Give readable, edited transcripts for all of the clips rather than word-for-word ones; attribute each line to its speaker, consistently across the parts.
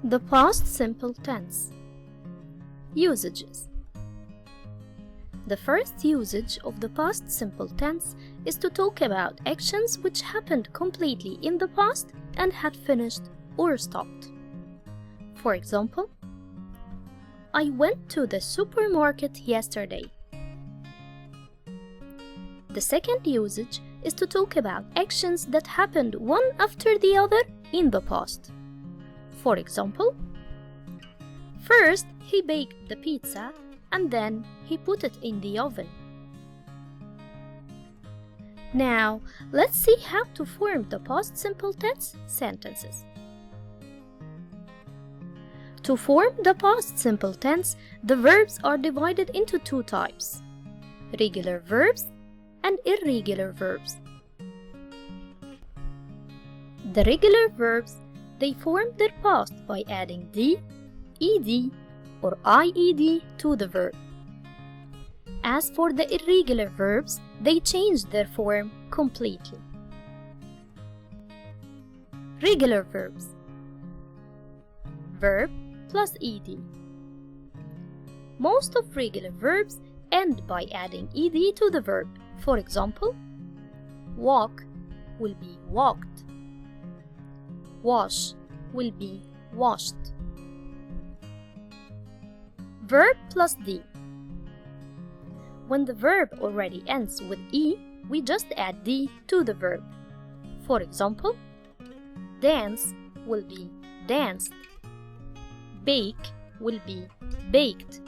Speaker 1: The past simple tense. Usages. The first usage of the past simple tense is to talk about actions which happened completely in the past and had finished or stopped. For example, I went to the supermarket yesterday. The second usage is to talk about actions that happened one after the other in the past. For example, first he baked the pizza and then he put it in the oven. Now, let's see how to form the past simple tense sentences. To form the past simple tense, the verbs are divided into two types: regular verbs and irregular verbs. The regular verbs, they form their past by adding d, ed, or ied to the verb. As for the irregular verbs, they change their form completely. Regular verbs. Verb plus ed. Most of regular verbs end by adding ed to the verb. For example, walk will be walked. Wash will be washed. Verb plus d. When the verb already ends with e, we just add d to the verb. For example, dance will be danced. Bake will be baked.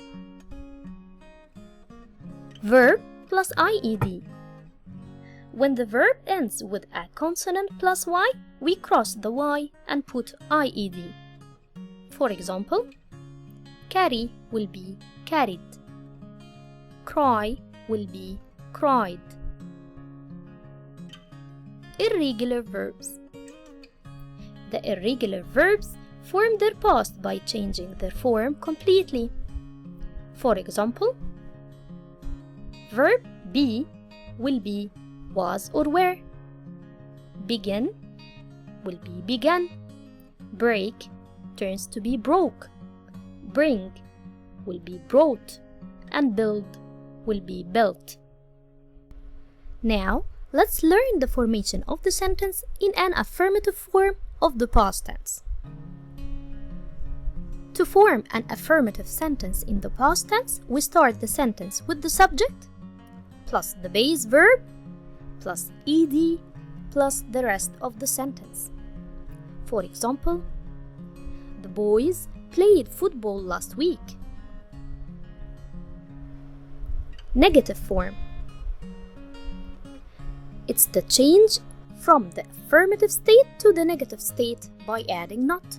Speaker 1: Verb plus ied. When the verb ends with a consonant plus y, we cross the y and put ied. For example, carry will be carried. Cry will be cried. Irregular verbs. The irregular verbs form their past by changing their form completely. For example, verb be will be was or were. Begin will be began. Break turns to be broke. Bring will be brought, and build will be built. Now, let's learn the formation of the sentence in an affirmative form of the past tense. To form an affirmative sentence in the past tense, we start the sentence with the subject, plus the base verb, plus ed, plus the rest of the sentence. For example, the boys played football last week. Negative form. It's the change from the affirmative state to the negative state by adding not.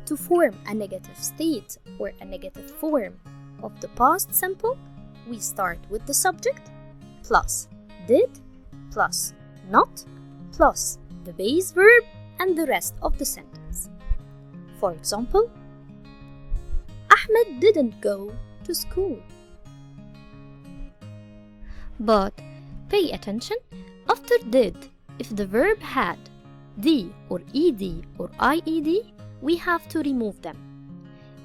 Speaker 1: To form a negative state or a negative form of the past simple, we start with the subject plus did plus not plus the base verb and the rest of the sentence. For example, Ahmed didn't go to school. But pay attention, after did, if the verb had d or ed or ied, we have to remove them.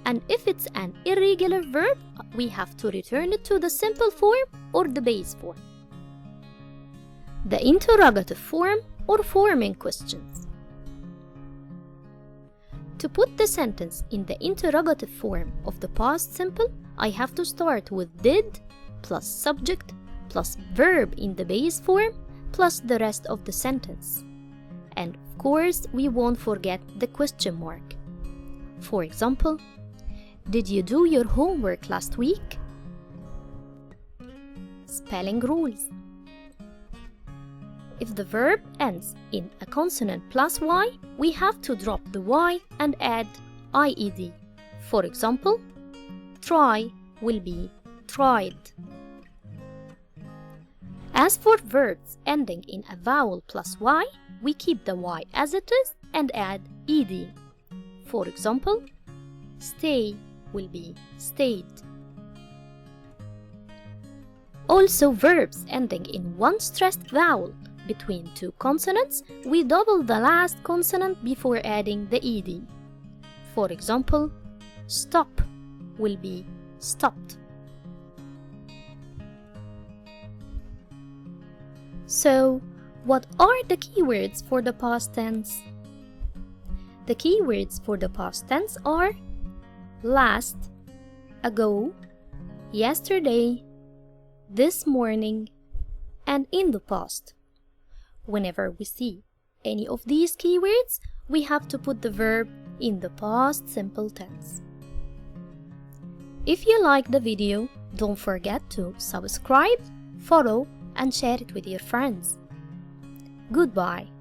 Speaker 1: And if it's an irregular verb, we have to return it to the simple form or the base form. The interrogative form or forming questions. To put the sentence in the interrogative form of the past simple, I have to start with did plus subject plus verb in the base form plus the rest of the sentence. And of course, we won't forget the question mark. For example, did you do your homework last week? Spelling rules. If the verb ends in a consonant plus y, we have to drop the y and add ied. For example, try will be tried. As for verbs ending in a vowel plus y, we keep the y as it is and add ed. For example, stay will be stayed. Also, verbs ending in one stressed vowel between two consonants, we double the last consonant before adding the ed. For example, stop will be stopped. So, what are the keywords for the past tense? The keywords for the past tense are last, ago, yesterday, this morning, and in the past. Whenever we see any of these keywords, we have to put the verb in the past simple tense. If you like the video, don't forget to subscribe, follow, and share it with your friends. Goodbye.